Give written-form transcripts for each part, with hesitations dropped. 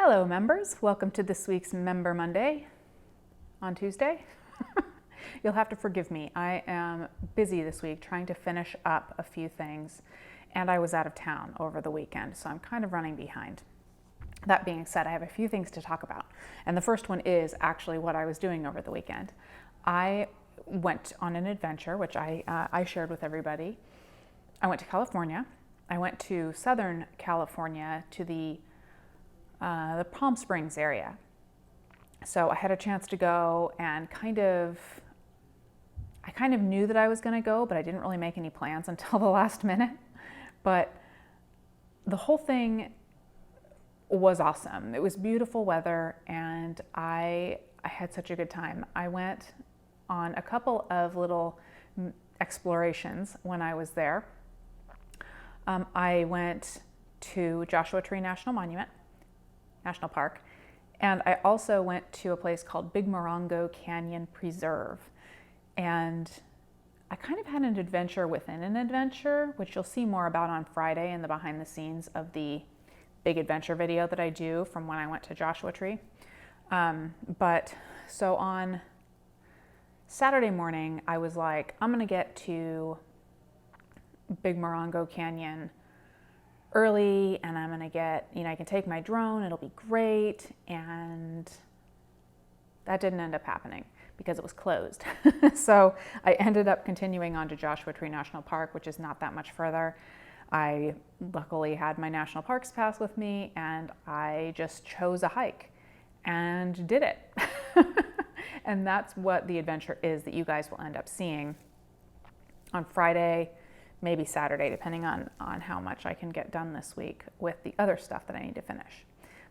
Hello members, welcome to this week's Member Monday on Tuesday. You'll have to forgive me. I am busy this week trying to finish up a few things, and I was out of town over the weekend, so I'm kind of running behind. That being said, I have a few things to talk about, and the first one is actually what I was doing over the weekend. I went on an adventure, which I shared with everybody. I went to California. I went to Southern California to the Palm Springs area. So I had a chance to go and I kind of knew that I was going to go, but I didn't really make any plans until the last minute. But the whole thing was awesome. It was beautiful weather and I had such a good time. I went on a couple of little explorations when I was there. I went to Joshua Tree National Park, and I also went to a place called Big Morongo Canyon Preserve. And I kind of had an adventure within an adventure, which you'll see more about on Friday in the behind the scenes of the big adventure video that I do from when I went to Joshua Tree. But so on Saturday morning, I was like, I'm gonna get to Big Morongo Canyon early and I'm gonna get, I can take my drone, it'll be great. And that didn't end up happening because it was closed. So I ended up continuing on to Joshua Tree National Park, which is not that much further. I luckily had my National Parks Pass with me and I just chose a hike and did it. And that's what the adventure is that you guys will end up seeing on Friday, maybe Saturday, depending on how much I can get done this week with the other stuff that I need to finish.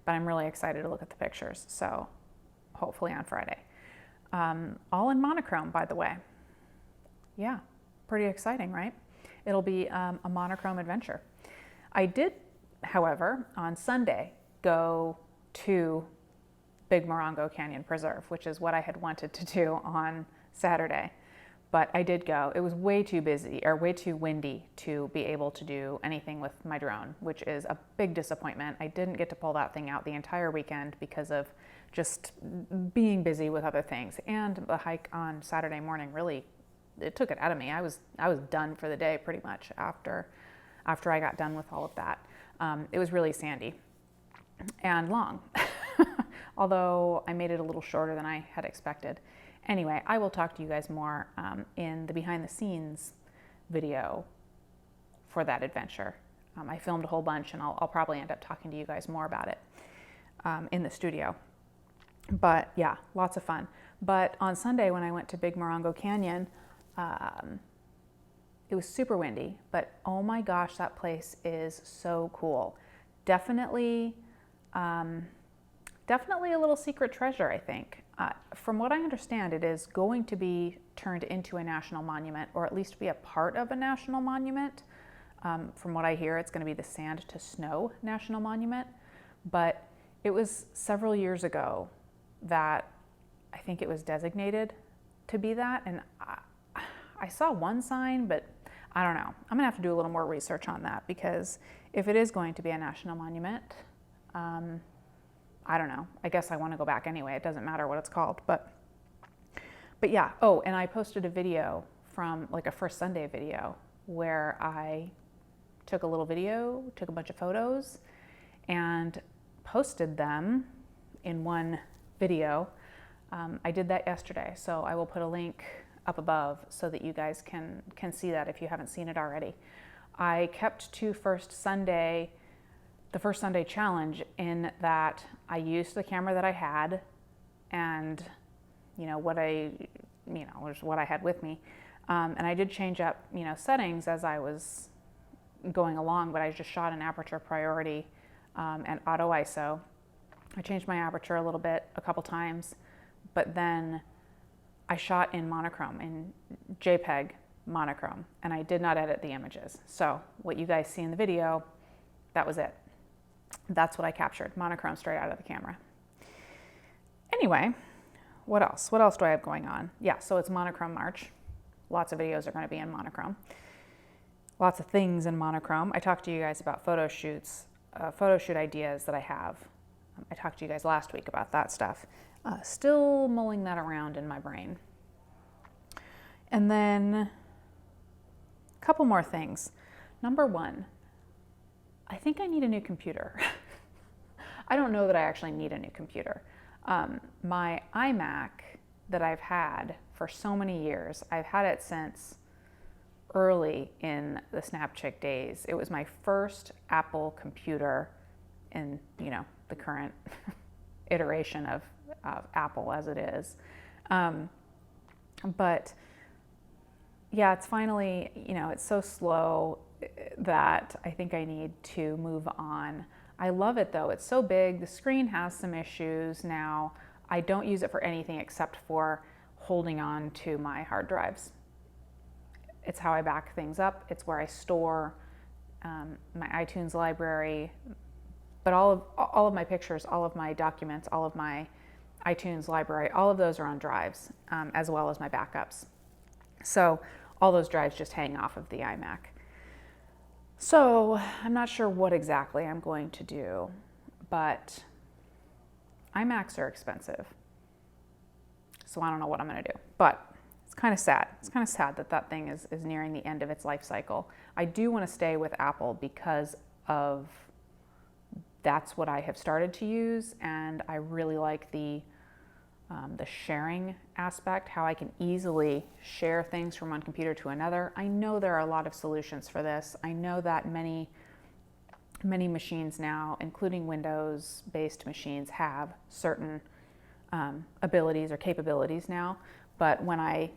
But I'm really excited to look at the pictures, so hopefully on Friday. All in monochrome, by the way. Yeah, pretty exciting, right? It'll be a monochrome adventure. I did, however, on Sunday, go to Big Morongo Canyon Preserve, which is what I had wanted to do on Saturday. But I did go. It was way too busy or way too windy to be able to do anything with my drone, which is a big disappointment. I didn't get to pull that thing out the entire weekend because of just being busy with other things. And the hike on Saturday morning really, it took it out of me. I was done for the day pretty much after I got done with all of that. It was really sandy and long, although I made it a little shorter than I had expected. Anyway, I will talk to you guys more in the behind the scenes video for that adventure. I filmed a whole bunch and I'll probably end up talking to you guys more about it in the studio. But yeah, lots of fun. But on Sunday when I went to Big Morongo Canyon, it was super windy, but oh my gosh, that place is so cool. Definitely a little secret treasure, I think. From what I understand, it is going to be turned into a national monument, or at least be a part of a national monument. From what I hear, it's going to be the Sand to Snow National Monument. But it was several years ago that I think it was designated to be that. And I saw one sign, but I don't know. I'm going to have to do a little more research on that, because if it is going to be a national monument, I don't know. I guess I want to go back anyway. It doesn't matter what it's called. But yeah. Oh, and I posted a video from like a First Sunday video where I took a little video, took a bunch of photos, and posted them in one video. I did that yesterday, so I will put a link up above so that you guys can see that if you haven't seen it already. I kept to the first Sunday challenge in that I used the camera that I had and what I had with me. And I did change up, settings as I was going along, but I just shot in aperture priority and auto ISO. I changed my aperture a little bit a couple times, but then I shot in monochrome, in JPEG monochrome, and I did not edit the images. So what you guys see in the video, that was it. That's what I captured, monochrome straight out of the camera. Anyway, what else? What else do I have going on? Yeah, so it's Monochrome March. Lots of videos are going to be in monochrome. Lots of things in monochrome. I talked to you guys about photo shoot ideas that I have I talked to you guys last week about that stuff. Still mulling that around in my brain. And then a couple more things. Number one, I think I need a new computer. I don't know that I actually need a new computer. My iMac that I've had for so many years, I've had it since early in the Snapchick days. It was my first Apple computer in, the current iteration of Apple as it is. But yeah, it's finally, it's so slow that I think I need to move on. I love it though. It's so big. The screen has some issues now. I don't use it for anything except for holding on to my hard drives. It's how I back things up. It's where I store my iTunes library, but all of my pictures, all of my documents, all of my iTunes library, all of those are on drives, as well as my backups. So all those drives just hang off of the iMac. So I'm not sure what exactly I'm going to do, but iMacs are expensive. So I don't know what I'm going to do, but it's kind of sad. It's kind of sad that that thing is nearing the end of its life cycle. I do want to stay with Apple because of that's what I have started to use, and I really like the sharing aspect, how I can easily share things from one computer to another. I know there are a lot of solutions for this. I know that many machines now, including Windows-based machines, have certain abilities or capabilities now. But when I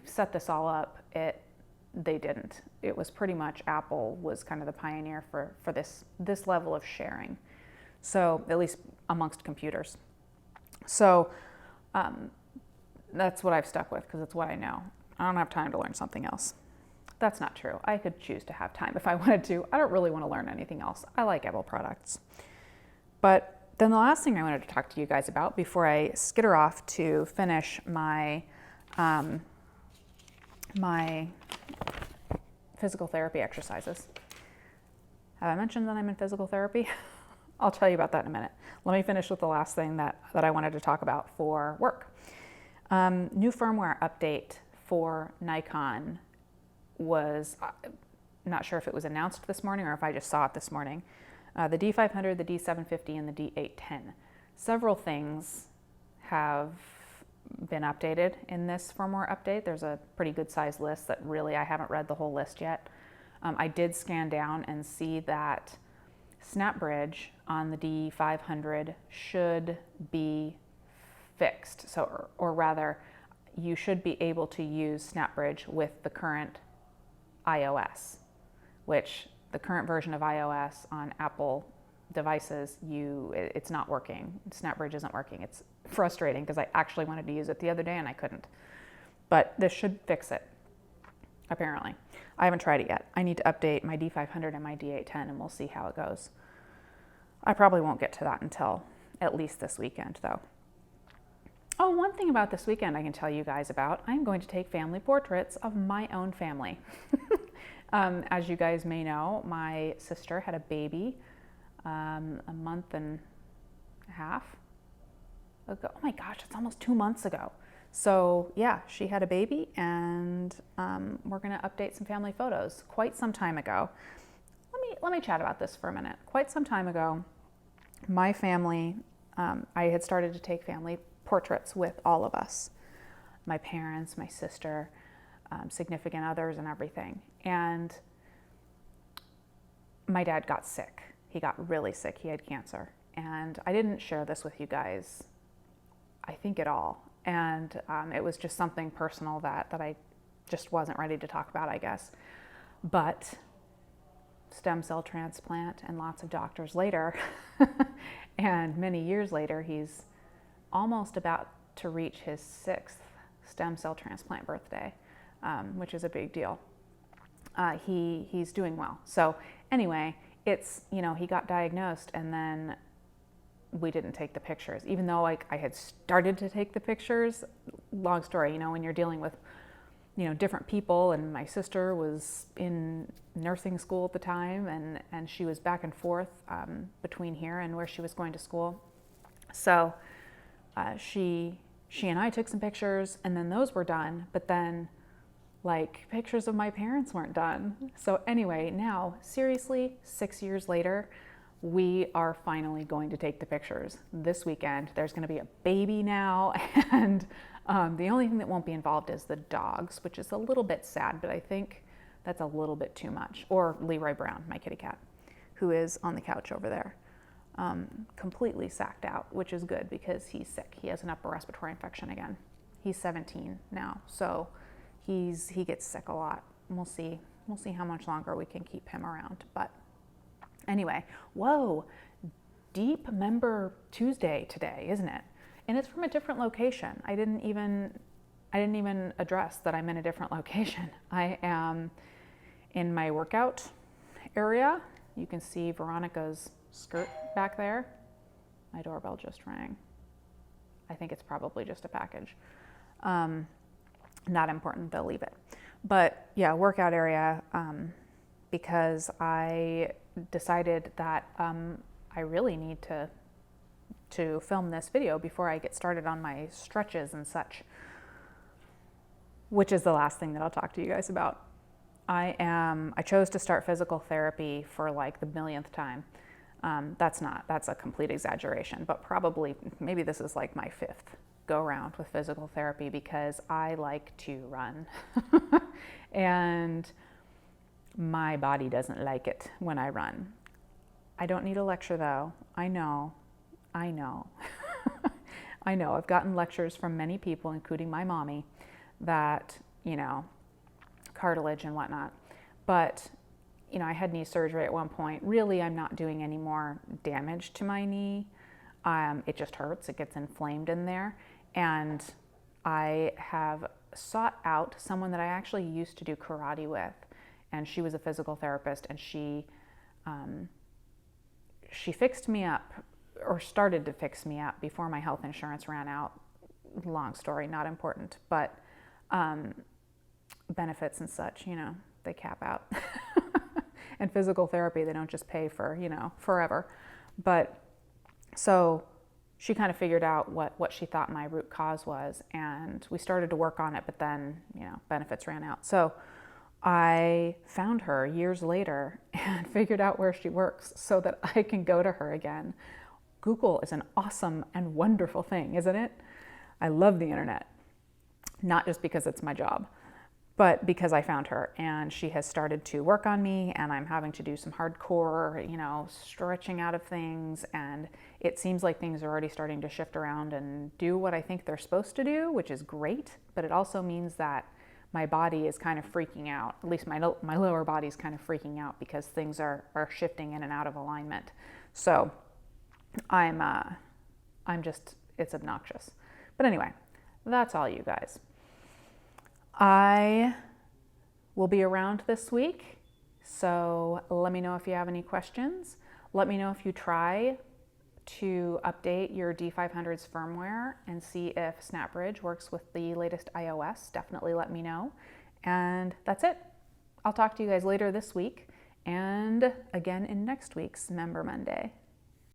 set this all up, they didn't. It was pretty much Apple was kind of the pioneer for this level of sharing. So at least amongst computers. So that's what I've stuck with because it's what I know. I don't have time to learn something else. That's not true. I could choose to have time if I wanted to. I don't really want to learn anything else. I like Apple products. But then the last thing I wanted to talk to you guys about before I skitter off to finish my my physical therapy exercises. Have I mentioned that I'm in physical therapy? I'll tell you about that in a minute. Let me finish with the last thing that I wanted to talk about for work. New firmware update for Nikon was, not sure if it was announced this morning or if I just saw it this morning. The D500, the D750, and the D810. Several things have been updated in this firmware update. There's a pretty good sized list that really I haven't read the whole list yet. I did scan down and see that SnapBridge on the D500 should be fixed. So, or rather, you should be able to use SnapBridge with the current iOS, which the current version of iOS on Apple devices, it's not working. SnapBridge isn't working. It's frustrating because I actually wanted to use it the other day and I couldn't. But this should fix it, apparently. I haven't tried it yet. I need to update my D500 and my D810 and we'll see how it goes. I probably won't get to that until at least this weekend though. Oh, one thing about this weekend I can tell you guys about, I'm going to take family portraits of my own family. As you guys may know, my sister had a baby a month and a half ago. Oh my gosh, it's almost 2 months ago. So yeah, she had a baby and we're gonna update some family photos quite some time ago. Let me chat about this for a minute. Quite some time ago, my family, I had started to take family portraits with all of us. My parents, my sister, significant others and everything. And my dad got sick. He got really sick. He had cancer. And I didn't share this with you guys, I think at all. And it was just something personal that I just wasn't ready to talk about, I guess. But stem cell transplant and lots of doctors later, and many years later, he's almost about to reach his 6th stem cell transplant birthday, which is a big deal. He's doing well. So anyway, it's, he got diagnosed and then we didn't take the pictures, even though I had started to take the pictures. Long story, when you're dealing with different people, and my sister was in nursing school at the time, and she was back and forth between here and where she was going to school. So she and I took some pictures, and then those were done, but then like pictures of my parents weren't done. So anyway, now seriously, 6 years later, we are finally going to take the pictures this weekend. There's going to be a baby now, and the only thing that won't be involved is the dogs, which is a little bit sad, but I think that's a little bit too much. Or Leroy Brown, my kitty cat, who is on the couch over there, completely sacked out, which is good because he's sick. He has an upper respiratory infection again. He's 17 now, so he gets sick a lot. We'll see how much longer we can keep him around. But anyway, whoa, Deep Member Tuesday today, isn't it? And it's from a different location. I didn't even address that I'm in a different location. I am in my workout area. You can see Veronica's skirt back there. My doorbell just rang. I think it's probably just a package. Not important, they'll leave it. But yeah, workout area, because I decided that I really need to film this video before I get started on my stretches and such, which is the last thing that I'll talk to you guys about. I chose to start physical therapy for like the millionth time. That's a complete exaggeration, but probably maybe this is like my fifth go around with physical therapy because I like to run and my body doesn't like it when I run. I don't need a lecture though. I know. I know. I've gotten lectures from many people, including my mommy, that, cartilage and whatnot. But, I had knee surgery at one point. Really, I'm not doing any more damage to my knee. It just hurts. It gets inflamed in there. And I have sought out someone that I actually used to do karate with. And she was a physical therapist, and she fixed me up, or started to fix me up before my health insurance ran out. Long story, not important, but benefits and such, they cap out. And physical therapy, they don't just pay for, forever. But so she kind of figured out what she thought my root cause was, and we started to work on it, but then, benefits ran out. So I found her years later and figured out where she works so that I can go to her again. Google is an awesome and wonderful thing, isn't it? I love the internet, not just because it's my job, but because I found her, and she has started to work on me, and I'm having to do some hardcore, stretching out of things, and it seems like things are already starting to shift around and do what I think they're supposed to do, which is great, but it also means that my body is kind of freaking out. At least my lower body is kind of freaking out because things are shifting in and out of alignment. So it's obnoxious. But anyway, that's all, you guys. I will be around this week, so let me know if you have any questions. Let me know if you try to update your D500's firmware and see if SnapBridge works with the latest iOS. Definitely let me know. And that's it. I'll talk to you guys later this week and again in next week's Member Monday.